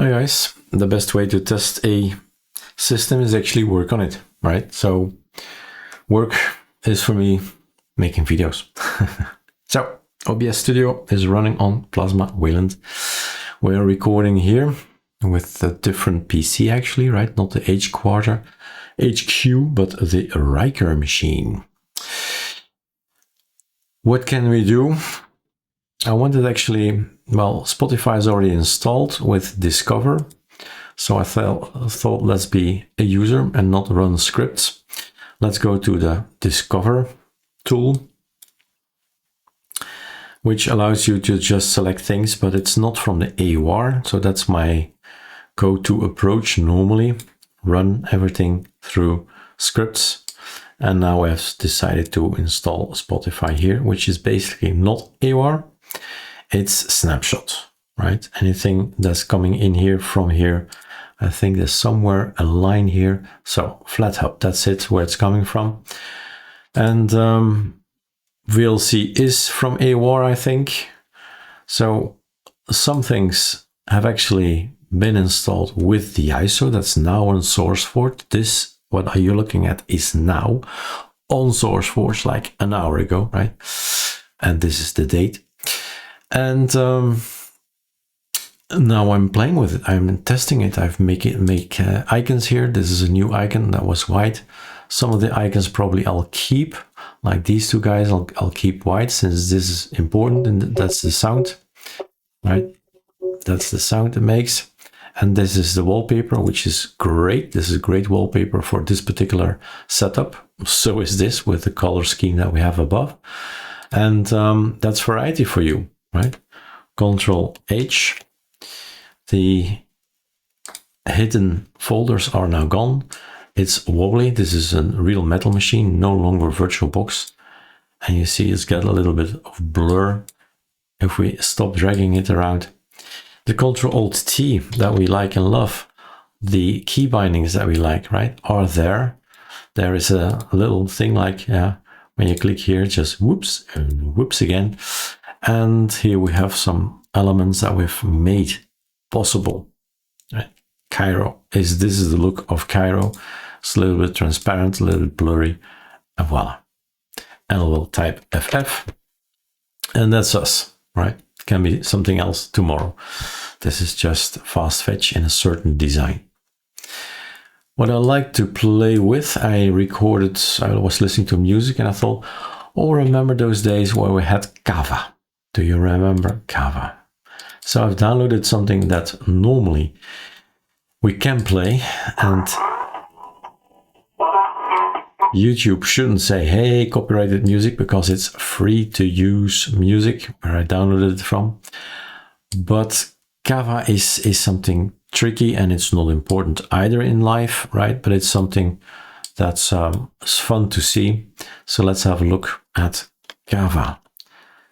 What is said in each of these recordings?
Hi guys, the best way to test a system is actually work on it, right? So work is for me making videos. So OBS Studio is running on Plasma Wayland. We're recording here with a different PC actually, right? Not the HQ, but the Riker machine. What can we do? I wanted actually, well, Spotify is already installed with Discover. So I thought let's be a user and not run scripts. Let's go to the Discover tool, which allows you to just select things, but it's not from the AUR. So that's my go-to approach normally. Run everything through scripts. And now I've decided to install Spotify here, which is basically not AUR. It's snapshot, right? Anything that's coming in here from here, I think there's somewhere a line here. So FlatHub, that's it, where it's coming from. And VLC is from AUR, I think. So some things have actually been installed with the ISO. That's now on SourceForge. This, what are you looking at, is now on SourceForge, like an hour ago, right? And this is the date. And now I'm playing with it. I'm testing it. I've make icons here. This is a new icon that was white. Some of the icons probably I'll keep, like these two guys. I'll keep white since this is important, and that's the sound, right? That's the sound it makes. And this is the wallpaper, which is great. This is great wallpaper for this particular setup. So is this with the color scheme that we have above. And that's variety for you, right? Control H. The hidden folders are now gone. It's wobbly. This is a real metal machine, no longer VirtualBox. And you see it's got a little bit of blur if we stop dragging it around. The Control-Alt-T that we like and love, the key bindings that we like, right, are there. There is a little thing like, when you click here, just whoops and whoops again. And here we have some elements that we've made possible. Right? Kiro this is the look of Kiro. It's a little bit transparent, a little bit blurry, and voila. And we'll type FF, and that's us, right? Can be something else tomorrow. This is just fast fetch in a certain design. What I like to play with, I was listening to music and I thought, oh, remember those days where we had Cava. Do you remember Cava? So I've downloaded something that normally we can play, and YouTube shouldn't say, hey, copyrighted music, because it's free to use music where I downloaded it from. But Cava is something tricky, and it's not important either in life, right? But it's something that's fun to see. So let's have a look at Cava.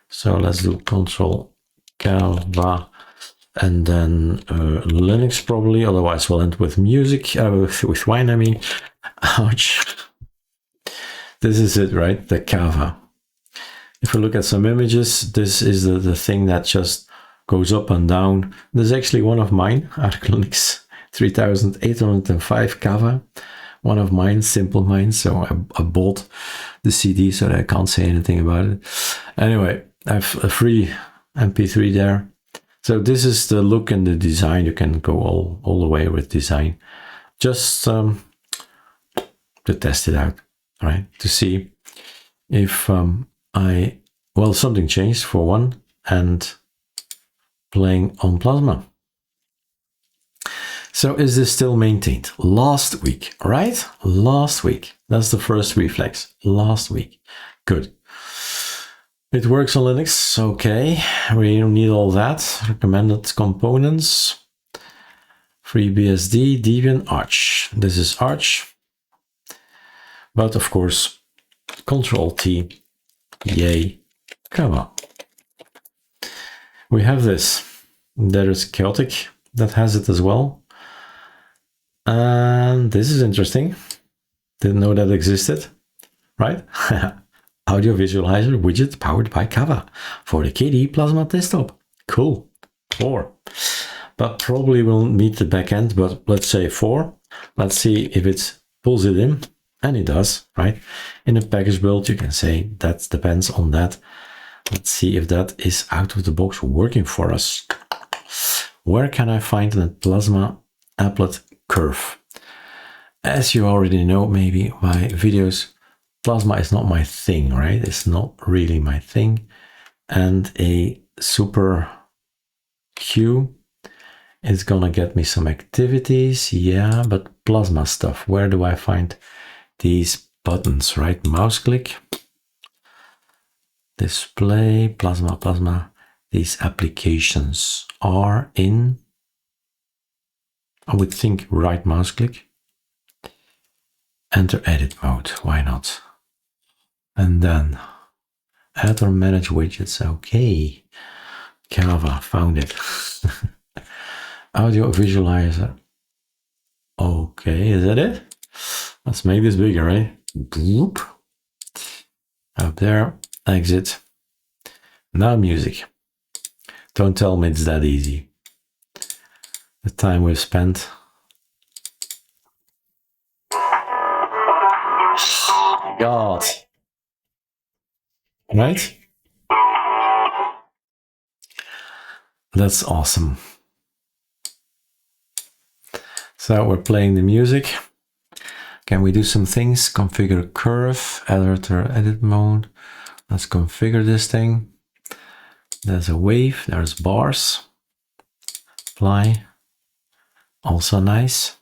So let's do Control Cava and then Linux probably. Otherwise, we'll end with music, with wine, I mean. Ouch. This is it, right? The Cava. If we look at some images, this is the thing that just goes up and down. There's actually one of mine, Arc Linux 3805 Cava. One of mine, simple mine. So I bought the CD so that I can't say anything about it. Anyway, I have a free MP3 there. So this is the look and the design. You can go all the way with design. Just to test it out, right? To see if something changed for one, and playing on Plasma. So is this still maintained? Last week, right? Last week. That's the first reflex. Last week. Good. It works on Linux. Okay. We don't need all that. Recommended components. FreeBSD, Debian, Arch. This is Arch. But of course, Control-T, yay, Cava. We have this. There is Chaotic that has it as well. And this is interesting. Didn't know that existed, right? Audio visualizer widget powered by Cava for the KDE Plasma desktop. Cool. Or but probably won't meet the back end, but let's say 4. Let's see if it pulls it in, and it does, right? In a package build, you can say that depends on that. Let's see if that is out of the box working for us. Where can I find the Plasma applet curve? As you already know, maybe my videos, Plasma is not my thing, right? It's not really my thing. And a super Q is gonna get me some activities, yeah, but Plasma stuff, where do I find these buttons, right? Mouse click, display, Plasma, these applications are in, I would think, right mouse click, enter edit mode, why not? And then add or manage widgets, okay. Cava, found it. Audio visualizer. Okay, is that it? Let's make this bigger, right? Boop. Up there, exit. Now music. Don't tell me it's that easy. The time we've spent. God. Right? That's awesome. So we're playing the music. Can we do some things? Configure curve, editor, edit mode. Let's configure this thing. There's a wave, there's bars. Apply. Also nice.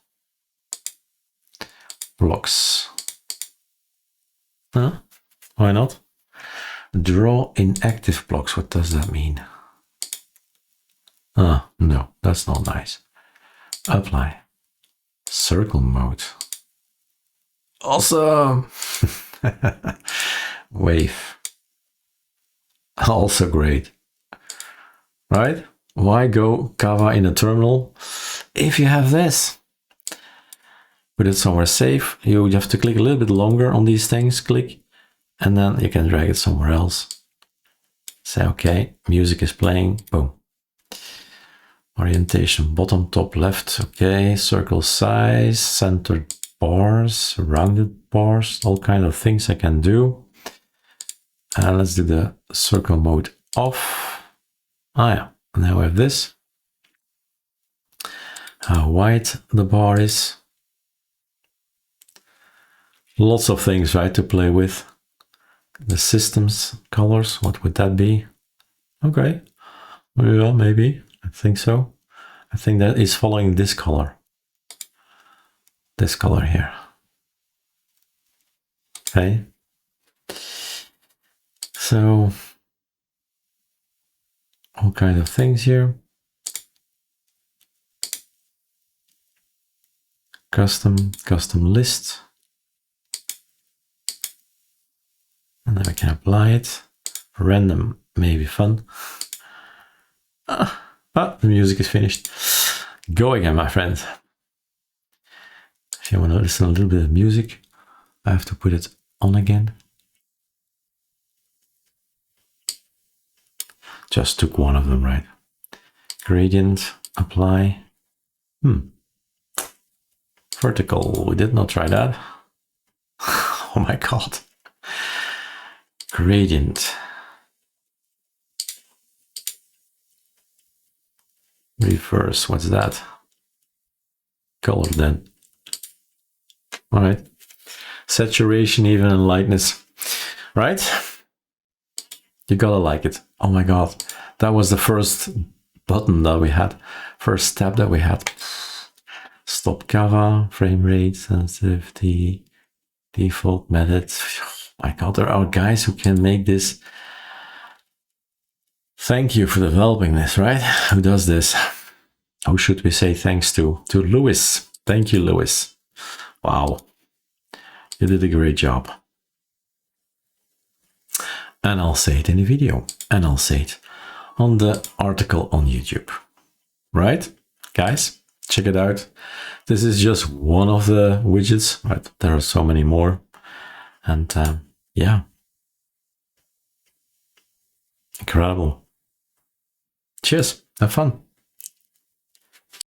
Blocks. Huh? Why not? Draw inactive blocks. What does that mean? Ah, no, that's not nice. Apply. Circle mode. Awesome. Wave. Also great. Right? Why go Cava in a terminal if you have this? Put it somewhere safe. You have to click a little bit longer on these things. Click. And then you can drag it somewhere else. Say, okay, music is playing. Boom. Orientation, bottom, top, left. Okay, circle size, centered bars, rounded bars, all kind of things I can do. And let's do the circle mode off. Ah yeah, now we have this. How wide the bar is. Lots of things, right, to play with. The systems colors, what would that be? Okay, well, maybe, I think so. I think that is following this color. This color here. Okay. So, all kind of things here. Custom list. And then we can apply it. Random may be fun. The music is finished. Go again, my friend. If you want to listen a little bit of music, I have to put it on again. Just took one of them, right? Gradient, apply. Vertical, we did not try that. Oh my God. Gradient. Reverse, what's that? Color then. All right. Saturation, even, and lightness. Right? You gotta like it. Oh my God. That was the first button that we had. First step that we had. Stop Cava, frame rate, sensitivity, default methods. Oh my God, there are guys who can make this. Thank you for developing this, right? Who does this? Who should we say thanks to? To Louis. Thank you, Louis. Wow. You did a great job. And I'll say it in the video. And I'll say it on the article on YouTube. Right? Guys, check it out. This is just one of the widgets. Right? There are so many more. And yeah. Incredible. Cheers. Have fun.